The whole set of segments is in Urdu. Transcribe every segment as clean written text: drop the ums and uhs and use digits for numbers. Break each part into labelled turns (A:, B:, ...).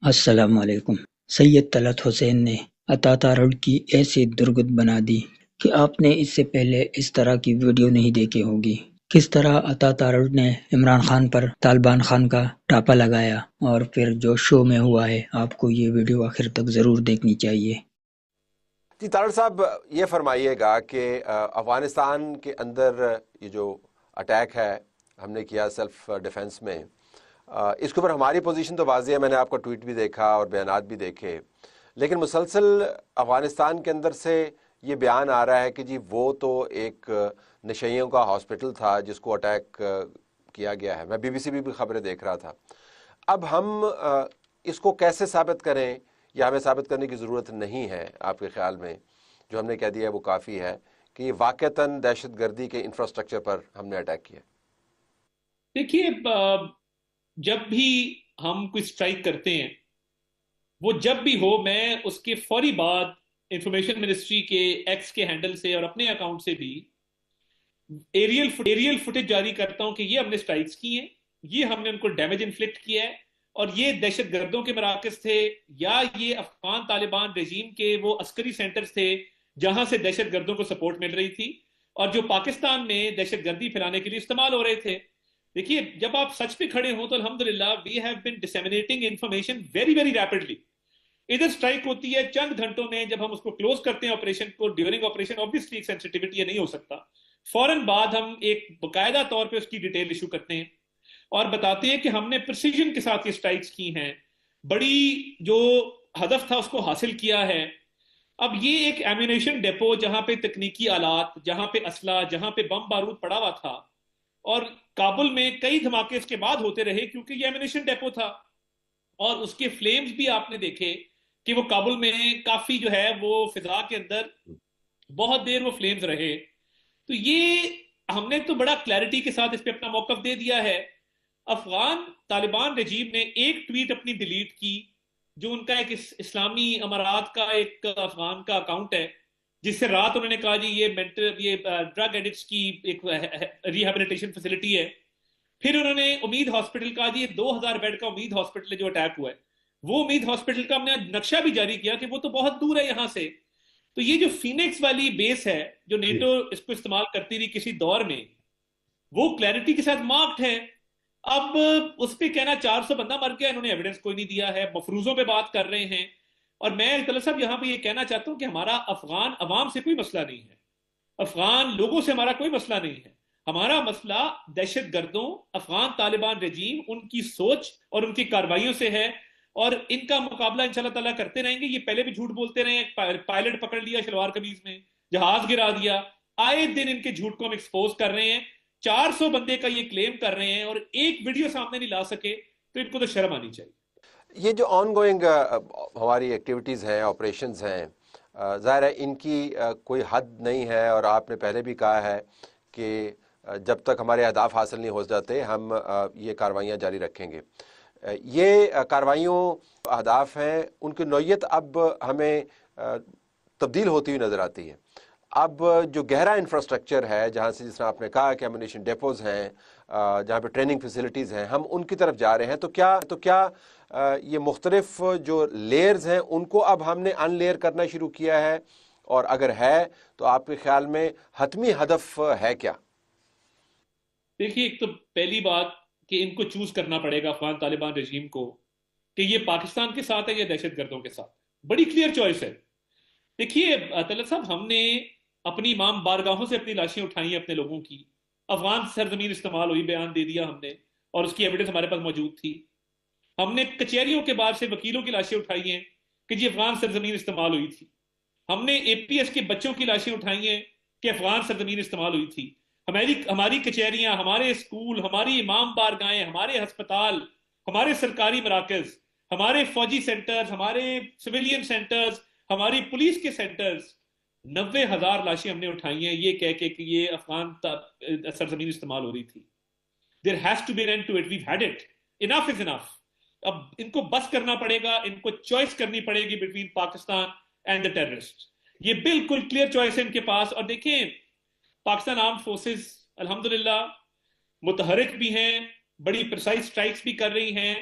A: السلام علیکم۔ سید طلعت حسین نے عطا تارڑ کی ایسی درگت بنا دی کہ آپ نے اس سے پہلے اس طرح کی ویڈیو نہیں دیکھی ہوگی۔ کس طرح عطا تارڑ نے عمران خان پر طالبان خان کا ٹاپا لگایا اور پھر جو شو میں ہوا ہے، آپ کو یہ ویڈیو آخر تک ضرور دیکھنی چاہیے۔
B: جی تارڑ صاحب، یہ فرمائیے گا کہ افغانستان کے اندر یہ جو اٹیک ہے ہم نے کیا سیلف ڈیفنس میں، اس کے اوپر ہماری پوزیشن تو واضح ہے، میں نے آپ کا ٹویٹ بھی دیکھا اور بیانات بھی دیکھے، لیکن مسلسل افغانستان کے اندر سے یہ بیان آ رہا ہے کہ جی وہ تو ایک نشیوں کا ہاسپٹل تھا جس کو اٹیک کیا گیا ہے۔ میں بی بی سی بھی خبریں دیکھ رہا تھا۔ اب ہم اس کو کیسے ثابت کریں، یا ہمیں ثابت کرنے کی ضرورت نہیں ہے آپ کے خیال میں؟ جو ہم نے کہہ دیا ہے وہ کافی ہے کہ یہ واقعتاً دہشت گردی کے انفراسٹرکچر پر ہم نے اٹیک کیا۔
C: دیکھیے، جب بھی ہم کوئی سٹرائک کرتے ہیں، وہ جب بھی ہو، میں اس کے فوری بعد انفارمیشن منسٹری کے ایکس کے ہینڈل سے اور اپنے اکاؤنٹ سے بھی ایریل فوٹیج جاری کرتا ہوں کہ یہ ہم نے سٹرائکس کی ہیں، یہ ہم نے ان کو ڈیمیج انفلکٹ کیا ہے، اور یہ دہشت گردوں کے مراکز تھے، یا یہ افغان طالبان رژیم کے وہ عسکری سینٹرز تھے جہاں سے دہشت گردوں کو سپورٹ مل رہی تھی اور جو پاکستان میں دہشت گردی پھیلانے کے لیے استعمال ہو رہے تھے۔ دیکھیے، جب آپ سچ پہ کھڑے ہوں تو الحمدللہ we have been disseminating information very very rapidly. ادھر سٹرائک ہوتی ہے چند گھنٹوں میں، جب ہم اس کو کلوز کرتے ہیں آپریشن کو، ڈیورنگ آپریشن obviously ایک سینسٹیوٹی نہیں ہو سکتا، فوراً بعد ہم ایک باقاعدہ طور پہ اس کی ڈیٹیل ایشو کرتے ہیں اور بتاتے ہیں کہ ہم نے پریسیجن کے ساتھ یہ سٹرائکس کی ہیں، بڑی جو ہدف تھا اس کو حاصل کیا ہے۔ اب یہ ایک ایمونیشن ڈیپو جہاں پہ تکنیکی آلات، جہاں پہ اسلحہ، جہاں پہ بم بارود پڑا ہوا تھا، اور کابل میں کئی دھماکے اس کے بعد ہوتے رہے کیونکہ یہ ایمونیشن ڈیپو تھا، اور اس کے فلیمز بھی آپ نے دیکھے کہ وہ کابل میں کافی جو ہے وہ فضا کے اندر بہت دیر وہ فلیمز رہے۔ تو یہ ہم نے تو بڑا کلیئرٹی کے ساتھ اس پہ اپنا موقف دے دیا ہے۔ افغان طالبان رجیم نے ایک ٹویٹ اپنی ڈیلیٹ کی، جو ان کا ایک اسلامی امارات کا ایک افغان کا اکاؤنٹ ہے، جس سے رات انہوں نے کہا جی یہ ڈرگ ایڈکٹس کی ایک ریہیبلیٹیشن فیسلٹی ہے۔ پھر انہوں نے امید ہاسپٹل کا، جی 2000 بیڈ کا امید ہاسپٹل جو اٹیک ہوا ہے، وہ امید ہاسپٹل کا ہم نے نقشہ بھی جاری کیا کہ وہ تو بہت دور ہے یہاں سے۔ تو یہ جو فینکس والی بیس ہے جو نیٹو اس کو استعمال کرتی رہی کسی دور میں، وہ کلیئرٹی کے ساتھ مارکڈ ہے۔ اب اس پہ کہنا 400 بندہ مر گیا، انہوں نے ایویڈنس کوئی نہیں دیا ہے، مفروضوں پہ بات کر رہے ہیں۔ اور میں طلعت صاحب یہاں پہ یہ کہنا چاہتا ہوں کہ ہمارا افغان عوام سے کوئی مسئلہ نہیں ہے، افغان لوگوں سے ہمارا کوئی مسئلہ نہیں ہے، ہمارا مسئلہ دہشت گردوں، افغان طالبان رجیم، ان کی سوچ اور ان کی کارروائیوں سے ہے، اور ان کا مقابلہ انشاءاللہ تعالیٰ کرتے رہیں گے۔ یہ پہلے بھی جھوٹ بولتے رہے ہیں، پائلٹ پکڑ لیا شلوار قمیض میں، جہاز گرا دیا، آئے دن ان کے جھوٹ کو ہم ایکسپوز کر رہے ہیں۔ 400 بندے کا یہ کلیم کر رہے ہیں اور ایک ویڈیو سامنے نہیں لا سکے، تو ان کو تو شرم آنی چاہیے۔
B: یہ جو آن گوئنگ ہماری ایکٹیویٹیز ہیں، آپریشنز ہیں، ظاہر ہے ان کی کوئی حد نہیں ہے، اور آپ نے پہلے بھی کہا ہے کہ جب تک ہمارے اہداف حاصل نہیں ہو جاتے ہم یہ کاروائیاں جاری رکھیں گے۔ یہ کاروائیوں اہداف ہیں، ان کی نوعیت اب ہمیں تبدیل ہوتی ہوئی نظر آتی ہے۔ اب جو گہرا انفراسٹرکچر ہے، جہاں سے جس طرح آپ نے کہا کہ ایمونیشن ڈیپوز ہیں، جہاں پہ ٹریننگ فیسلٹیز ہیں، ہم ان کی طرف جا رہے ہیں، تو کیا یہ مختلف جو لیئرز ہیں ان کو اب ہم نے ان لیئر کرنا شروع کیا ہے؟ اور اگر ہے تو آپ کے خیال میں حتمی ہدف ہے کیا؟
C: دیکھیے، ایک تو پہلی بات کہ ان کو چوز کرنا پڑے گا افغان طالبان رجیم کو کہ یہ پاکستان کے ساتھ ہے یا دہشت گردوں کے ساتھ، بڑی کلیئر چوائس ہے۔ دیکھیے طلعت صاحب، ہم نے اپنی امام بارگاہوں سے اپنی لاشیں اٹھائی ہیں اپنے لوگوں کی، افغان سرزمین استعمال ہوئی، بیان دے دیا ہم نے، اور اس کی ایویڈنس ہمارے پاس موجود تھی۔ ہم نے کچہریوں کے باہر سے وکیلوں کی لاشیں اٹھائی ہیں کہ جی افغان سرزمین استعمال ہوئی تھی۔ ہم نے اے پی ایس کے بچوں کی لاشیں اٹھائی ہیں کہ افغان سرزمین استعمال ہوئی تھی۔ ہماری کچہریاں، ہمارے اسکول، ہماری امام بارگاہیں، ہمارے ہسپتال، ہمارے سرکاری مراکز، ہمارے فوجی سینٹرز، ہمارے سویلین سینٹرز، ہماری پولیس کے سینٹرز، 90,000 لاشیں ہم نے اٹھائی ہیں یہ کہہ کے کہ یہ افغان سرزمین استعمال ہو رہی تھی۔ There has to be an end to it. We've had it. Enough is enough. اب ان کو بس کرنا پڑے گا، ان کو چوائس کرنی پڑے گی between Pakistan and the terrorist. یہ بالکل کلیئر چوائس ہے ان کے پاس۔ اور دیکھیں، پاکستان آرم فورسز الحمدللہ متحرک بھی ہیں، بڑی پرسائز سٹرائکس بھی کر رہی ہیں،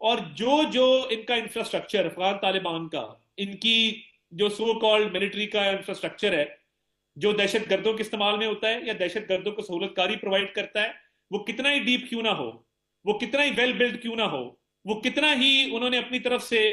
C: اور جو ان کا انفراسٹرکچر افغان طالبان کا، ان کی جو سو کالڈ ملٹری کا انفراسٹرکچر ہے جو دہشت گردوں کے استعمال میں ہوتا ہے یا دہشت گردوں کو سہولت کاری پرووائڈ کرتا ہے، وہ کتنا ہی ڈیپ کیوں نہ ہو، وہ کتنا ہی ویل بلڈ کیوں نہ ہو، وہ کتنا ہی انہوں نے اپنی طرف سے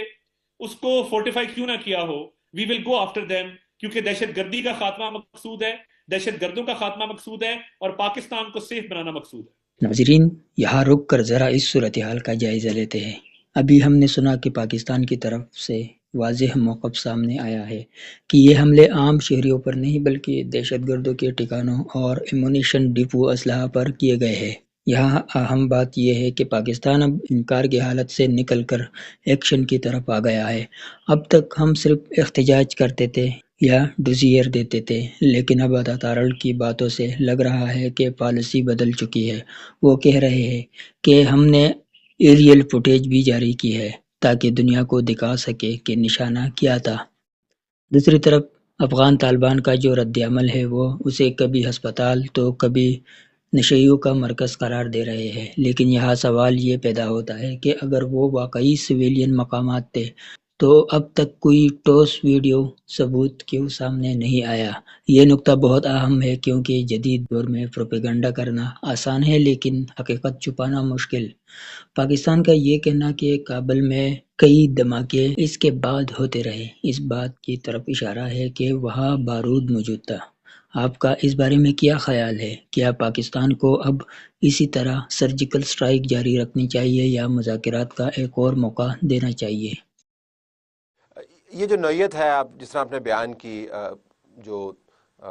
C: اس کو فورٹیفائی کیوں نہ کیا ہو، وی ول گو آفٹر دیم، کیونکہ دہشت گردی کا خاتمہ مقصود ہے، دہشت گردوں کا خاتمہ مقصود ہے، اور پاکستان کو سیف بنانا مقصود ہے۔
A: ناظرین، یہاں رک کر ذرا اس صورتحال کا جائزہ لیتے ہیں۔ ابھی ہم نے سنا کہ پاکستان کی طرف سے واضح موقف سامنے آیا ہے کہ یہ حملے عام شہریوں پر نہیں بلکہ دہشت گردوں کے ٹھکانوں اور ایمونیشن ڈپو اسلحہ پر کیے گئے ہیں۔ یہاں اہم بات یہ ہے کہ پاکستان اب انکار کی حالت سے نکل کر ایکشن کی طرف آ گیا ہے۔ اب تک ہم صرف احتجاج کرتے تھے یا ڈوزیر دیتے تھے، لیکن اب عطا کی باتوں سے لگ رہا ہے کہ پالیسی بدل چکی ہے۔ وہ کہہ رہے ہیں کہ ہم نے ایریل فوٹیج بھی جاری کی ہے تاکہ دنیا کو دکھا سکے کہ نشانہ کیا تھا۔ دوسری طرف افغان طالبان کا جو رد عمل ہے وہ اسے کبھی ہسپتال تو کبھی نشیوں کا مرکز قرار دے رہے ہیں، لیکن یہاں سوال یہ پیدا ہوتا ہے کہ اگر وہ واقعی سویلین مقامات تھے تو اب تک کوئی ٹھوس ویڈیو ثبوت کیوں سامنے نہیں آیا؟ یہ نقطہ بہت اہم ہے کیونکہ جدید دور میں پروپیگنڈا کرنا آسان ہے لیکن حقیقت چھپانا مشکل۔ پاکستان کا یہ کہنا کہ کابل میں کئی دھماکے اس کے بعد ہوتے رہے، اس بات کی طرف اشارہ ہے کہ وہاں بارود موجود تھا۔ آپ کا اس بارے میں کیا خیال ہے؟ کیا پاکستان کو اب اسی طرح سرجیکل سٹرائیک جاری رکھنی چاہیے یا مذاکرات کا ایک اور موقع دینا چاہیے؟
B: یہ جو نوعیت ہے، آپ جس طرح آپ نے بیان کی، جو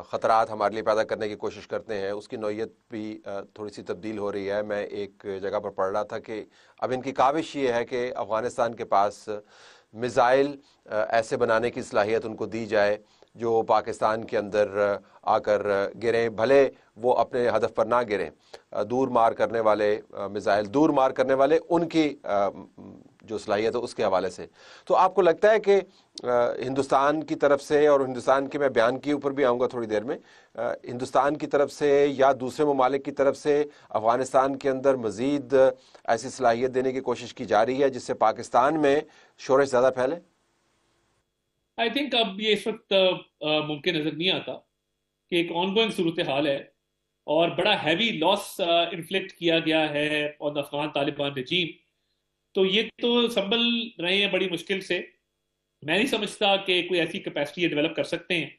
B: خطرات ہمارے لیے پیدا کرنے کی کوشش کرتے ہیں، اس کی نوعیت بھی تھوڑی سی تبدیل ہو رہی ہے۔ میں ایک جگہ پر پڑھ رہا تھا کہ اب ان کی کاوش یہ ہے کہ افغانستان کے پاس میزائل ایسے بنانے کی صلاحیت ان کو دی جائے جو پاکستان کے اندر آ کر گریں، بھلے وہ اپنے ہدف پر نہ گریں، دور مار کرنے والے میزائل، دور مار کرنے والے ان کی جو صلاحیت ہے اس کے حوالے سے۔ تو آپ کو لگتا ہے کہ ہندوستان کی طرف سے، اور ہندوستان کے میں بیان کے اوپر بھی آؤں گا تھوڑی دیر میں، ہندوستان کی طرف سے یا دوسرے ممالک کی طرف سے افغانستان کے اندر مزید ایسی صلاحیت دینے کی کوشش کی جا رہی ہے جس سے پاکستان میں شورش زیادہ پھیلے؟
C: آئی تھنک اب یہ اس وقت ممکن نظر نہیں آتا کہ ایک آن گوئنگ صورتحال ہے اور بڑا ہیوی لاس انفلیکٹ کیا گیا ہے آن افغان طالبان رجیم، تو یہ تو سنبھل رہے ہیں بڑی مشکل سے۔ میں نہیں سمجھتا کہ کوئی ایسی کیپیسٹی ڈیولپ کر سکتے ہیں،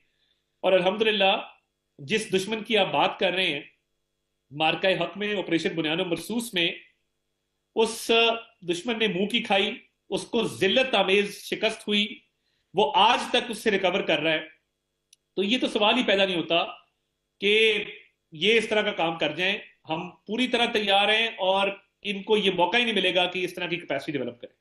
C: اور الحمدللہ جس دشمن کی آپ بات کر رہے ہیں مارکہ حق میں، آپریشن بنیان و مرصوص میں، اس دشمن نے منہ کی کھائی، اس کو ذلت آمیز شکست ہوئی، وہ آج تک اس سے ریکور کر رہا ہے۔ تو یہ تو سوال ہی پیدا نہیں ہوتا کہ یہ اس طرح کا کام کر جائیں۔ ہم پوری طرح تیار ہیں اور ان کو یہ موقع ہی نہیں ملے گا کہ اس طرح کی کیپیسٹی ڈیولپ کریں۔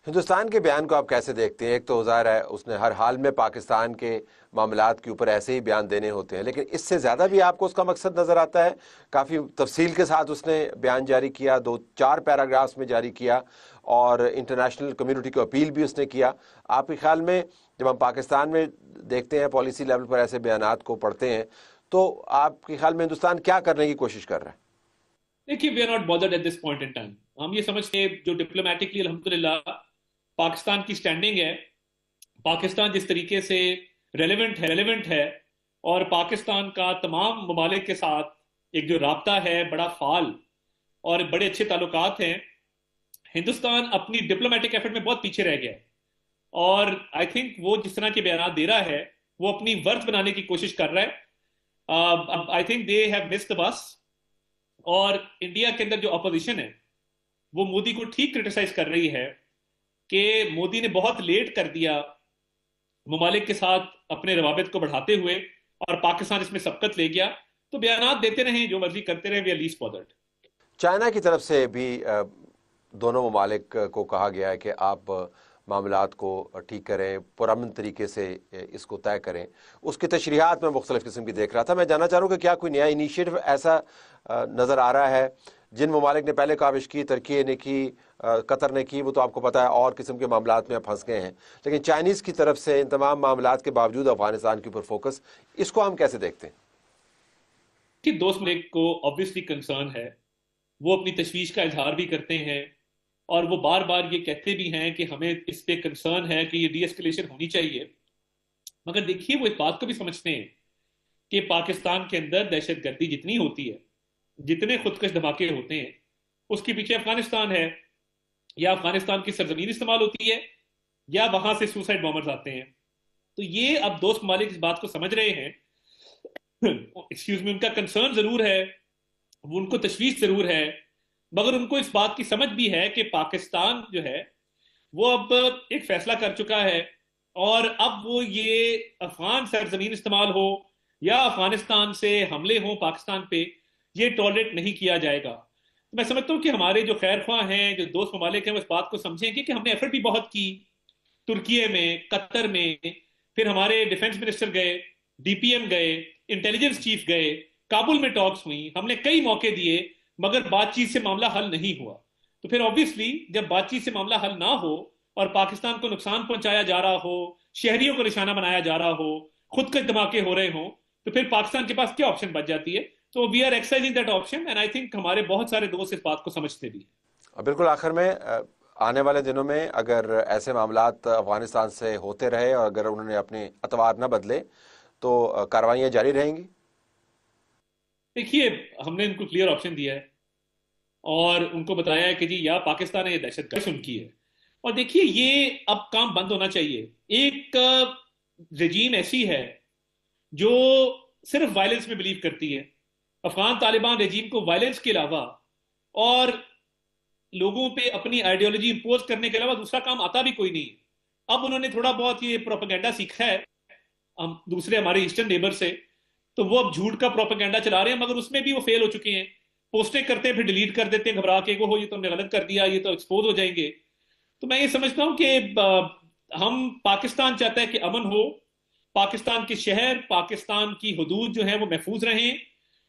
B: ہندوستان کے بیان کو آپ کیسے دیکھتے ہیں؟ ایک تو ظاہر ہے اس نے ہر حال میں پاکستان کے معاملات کے اوپر ایسے ہی بیان دینے ہوتے ہیں، لیکن اس سے زیادہ بھی آپ کو اس کا مقصد نظر آتا ہے۔ کافی تفصیل کے ساتھ اس نے بیان جاری کیا، 2-4 پیراگرافز میں جاری کیا، اور انٹرنیشنل کمیونٹی کو اپیل بھی اس نے کیا۔ آپ کے خیال میں جب ہم پاکستان میں دیکھتے ہیں، پالیسی لیول پر ایسے بیانات کو پڑھتے ہیں، تو آپ کے خیال میں ہندوستان کیا کرنے کی کوشش کر رہا ہے؟
C: دیکھیے، we are not bothered at this point in time. ہم یہ سمجھتے ہیں جو ڈپلومیٹکلی الحمدللہ پاکستان کی سٹینڈنگ ہے، پاکستان جس طریقے سے ریلیونٹ ہے، اور پاکستان کا تمام ممالک کے ساتھ ایک جو رابطہ ہے بڑا فعال اور بڑے اچھے تعلقات ہیں، ہندوستان اپنی ڈپلومیٹک ایفرٹ میں بہت پیچھے رہ گیا ہے، اور آئی تھنک وہ جس طرح کے بیانات دے رہا ہے وہ اپنی ورتھ بنانے کی کوشش کر رہا ہے۔ I think they have missed the bus, اور انڈیا کے اندر جو اپوزیشن ہے وہ مودی کو ٹھیک کرٹیسائز کر رہی ہے کہ مودی نے بہت لیٹ کر دیا ممالک کے ساتھ اپنے روابط کو بڑھاتے ہوئے، اور پاکستان اس میں سبقت لے گیا۔ تو بیانات دیتے رہیں، جو مرضی کرتے رہیں، we are least bothered.
B: China کی طرف سے بھی دونوں ممالک کو کہا گیا ہے کہ آپ معاملات کو ٹھیک کریں، پرامن طریقے سے اس کو طے کریں۔ اس کی تشریحات میں مختلف قسم کی دیکھ رہا تھا۔ میں جاننا چاہ رہا ہوں کہ کیا کوئی نیا انیشیٹو ایسا نظر آ رہا ہے؟ جن ممالک نے پہلے کاوش کی، ترکی نے کی، قطر نے کی، وہ تو آپ کو پتہ ہے اور قسم کے معاملات میں پھنس گئے ہیں، لیکن چائنیز کی طرف سے ان تمام معاملات کے باوجود افغانستان کے اوپر فوکس، اس کو ہم کیسے دیکھتے ہیں؟
C: کہ دوست ملک کو obviously کنسرن ہے، وہ اپنی تشویش کا اظہار بھی کرتے ہیں، اور وہ بار بار یہ کہتے بھی ہیں کہ ہمیں اس پہ کنسرن ہے کہ یہ ڈی ایسکیلیشن ہونی چاہیے. مگر دیکھیے وہ اس بات کو بھی سمجھتے ہیں کہ پاکستان کے اندر دہشت گردی جتنی ہوتی ہے، جتنے خودکش دھماکے ہوتے ہیں، اس کے پیچھے افغانستان ہے. یا افغانستان کی سرزمین استعمال ہوتی ہے، یا وہاں سے سوسائڈ بامرز آتے ہیں. تو یہ اب دوست ممالک اس بات کو سمجھ رہے ہیں. ایکسکیوز می، ان کا کنسرن ضرور ہے، وہ ان کو تشویش ضرور ہے، مگر ان کو اس بات کی سمجھ بھی ہے کہ پاکستان جو ہے وہ اب ایک فیصلہ کر چکا ہے، اور اب وہ یہ افغان سرزمین استعمال ہو یا افغانستان سے حملے ہوں پاکستان پہ، یہ ٹالریٹ نہیں کیا جائے گا. میں سمجھتا ہوں کہ ہمارے جو خیر خواہ ہیں، جو دوست ممالک ہیں، وہ اس بات کو سمجھیں گے کہ ہم نے ایفرٹ بھی بہت کی، ترکیے میں، قطر میں، پھر ہمارے ڈیفنس منسٹر گئے، ڈی پی ایم گئے، انٹیلیجنس چیف گئے، کابل میں ٹاکس ہوئی، ہم نے کئی موقع دیے، مگر بات چیت سے معاملہ حل نہیں ہوا. تو پھر آبویسلی جب بات چیت سے معاملہ حل نہ ہو اور پاکستان کو نقصان پہنچایا جا رہا ہو، شہریوں کو نشانہ بنایا جا رہا ہو، خود کش دھماکے ہو رہے ہوں، تو پھر پاکستان کے پاس کیا آپشن بچ جاتی ہے؟ تو we are exercising that option, and I think ہمارے بہت سارے دوست اس بات کو سمجھتے بھی ہیں.
B: بالکل. آخر میں آنے والے دنوں میں اگر ایسے معاملات افغانستان سے ہوتے رہے اور اگر انہوں نے اپنے اطوار نہ بدلے تو کارروائیاں جاری رہیں گی.
C: دیکھیے ہم نے ان کو کلیئر آپشن دیا ہے اور ان کو بتایا ہے کہ جی یا پاکستان ہے یا دہشت گرد ان کی ہے. اور دیکھیے یہ اب کام بند ہونا چاہیے. ایک رجیم ایسی ہے جو صرف وائلنس میں بلیو کرتی ہے. افغان طالبان رجیم کو وائلنس کے علاوہ اور لوگوں پہ اپنی آئیڈیالوجی امپوز کرنے کے علاوہ دوسرا کام آتا بھی کوئی نہیں. اب انہوں نے تھوڑا بہت یہ پروپیگنڈا سیکھا ہے ہم دوسرے ہمارے ایسٹرن نیبر سے، تو وہ اب جھوٹ کا پروپیگنڈا چلا رہے ہیں، مگر اس میں بھی وہ فیل ہو چکے ہیں. پوسٹیں کرتے ہیں پھر ڈیلیٹ کر دیتے ہیں گھبرا کے، وہ ہو یہ تو ہم نے غلط کر دیا، یہ تو ایکسپوز ہو جائیں گے. تو میں یہ سمجھتا ہوں کہ ہم پاکستان چاہتا ہے کہ امن ہو، پاکستان کے شہر، پاکستان کی حدود جو ہیں وہ محفوظ رہیں،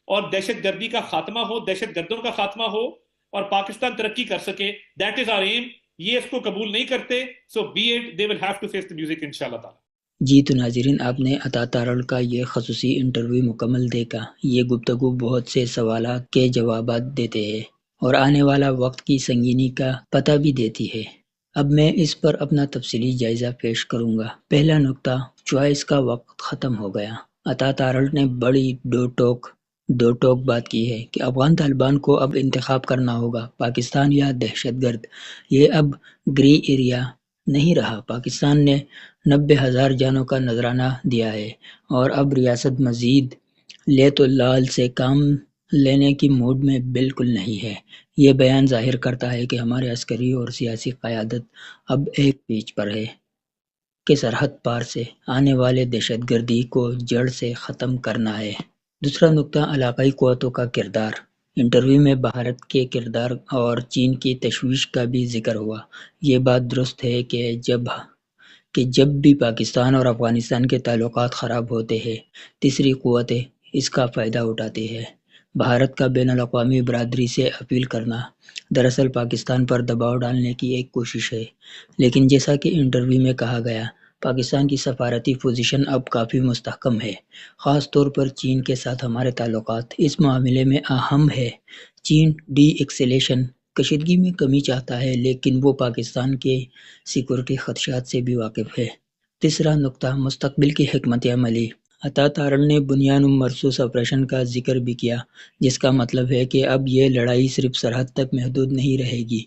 C: اور دہشت گردی کا خاتمہ ہو، دہشت گردوں کا خاتمہ ہو، اور پاکستان ترقی کر سکے. That is our aim. یہ اس کو قبول نہیں کرتے، so be it, they will have to face the music انشاءاللہ تعالی.
A: جی تو ناظرین، آپ نے عطا تارڑ کا یہ خصوصی انٹرویو مکمل دیکھا. یہ گفتگو بہت سے سوالات کے جوابات دیتے ہیں اور آنے والا وقت کی سنگینی کا پتہ بھی دیتی ہے. اب میں اس پر اپنا تفصیلی جائزہ پیش کروں گا. پہلا نقطہ، چوائس کا وقت ختم ہو گیا. عطا تارڑ نے بڑی دو ٹوک بات کی ہے کہ افغان طالبان کو اب انتخاب کرنا ہوگا، پاکستان یا دہشت گرد. یہ اب گرے ایریا نہیں رہا. پاکستان نے 90,000 جانوں کا نذرانہ دیا ہے اور اب ریاست مزید لے تو لال سے کام لینے کی موڈ میں بالکل نہیں ہے. یہ بیان ظاہر کرتا ہے کہ ہمارے عسکری اور سیاسی قیادت اب ایک پیچ پر ہے کہ سرحد پار سے آنے والے دہشت گردی کو جڑ سے ختم کرنا ہے. دوسرا نقطہ، علاقائی قوتوں کا کردار. انٹرویو میں بھارت کے کردار اور چین کی تشویش کا بھی ذکر ہوا. یہ بات درست ہے کہ جب بھی پاکستان اور افغانستان کے تعلقات خراب ہوتے ہیں، تیسری قوتیں اس کا فائدہ اٹھاتی ہے. بھارت کا بین الاقوامی برادری سے اپیل کرنا دراصل پاکستان پر دباؤ ڈالنے کی ایک کوشش ہے. لیکن جیسا کہ انٹرویو میں کہا گیا، پاکستان کی سفارتی پوزیشن اب کافی مستحکم ہے. خاص طور پر چین کے ساتھ ہمارے تعلقات اس معاملے میں اہم ہے. چین ڈی ایسکیلیشن، کشیدگی میں کمی چاہتا ہے، لیکن وہ پاکستان کے سیکورٹی خدشات سے بھی واقف ہے. تیسرا نقطہ، مستقبل کی حکمت عملی. عطا تارڑ نے بنیاد مرصوص آپریشن کا ذکر بھی کیا، جس کا مطلب ہے کہ اب یہ لڑائی صرف سرحد تک محدود نہیں رہے گی.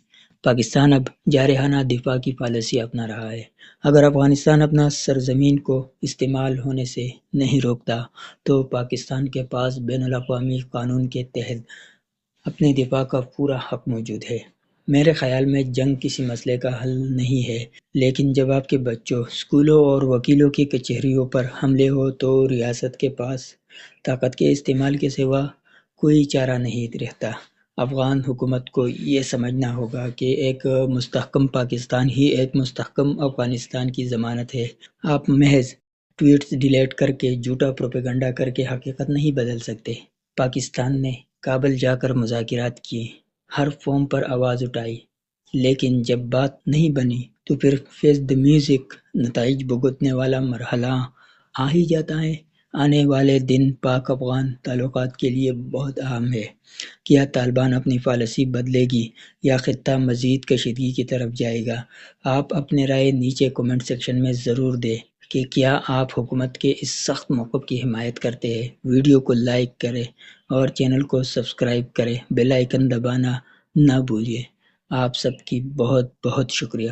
A: پاکستان اب جارحانہ دفاع کی پالیسی اپنا رہا ہے. اگر افغانستان اپنا سرزمین کو استعمال ہونے سے نہیں روکتا تو پاکستان کے پاس بین الاقوامی قانون کے تحت اپنے دفاع کا پورا حق موجود ہے. میرے خیال میں جنگ کسی مسئلے کا حل نہیں ہے، لیکن جب آپ کے بچوں، اسکولوں اور وکیلوں کی کچہریوں پر حملے ہو تو ریاست کے پاس طاقت کے استعمال کے سوا کوئی چارہ نہیں رہتا. افغان حکومت کو یہ سمجھنا ہوگا کہ ایک مستحکم پاکستان ہی ایک مستحکم افغانستان کی ضمانت ہے. آپ محض ٹویٹس ڈیلیٹ کر کے، جھوٹا پروپیگنڈا کر کے حقیقت نہیں بدل سکتے. پاکستان نے کابل جا کر مذاکرات کیے، ہر فورم پر آواز اٹھائی، لیکن جب بات نہیں بنی تو پھر فیس دی میوزک، نتائج بھگتنے والا مرحلہ آ ہی جاتا ہے. آنے والے دن پاک افغان تعلقات کے لیے بہت اہم ہے۔ کیا طالبان اپنی پالیسی بدلے گی یا خطہ مزید کشیدگی کی طرف جائے گا؟ آپ اپنے رائے نیچے کمنٹ سیکشن میں ضرور دیں کہ کیا آپ حکومت کے اس سخت موقف کی حمایت کرتے ہیں۔ ویڈیو کو لائک کریں اور چینل کو سبسکرائب کریں، بیل آئیکن دبانا نہ بھولیں۔ آپ سب کی بہت بہت شکریہ۔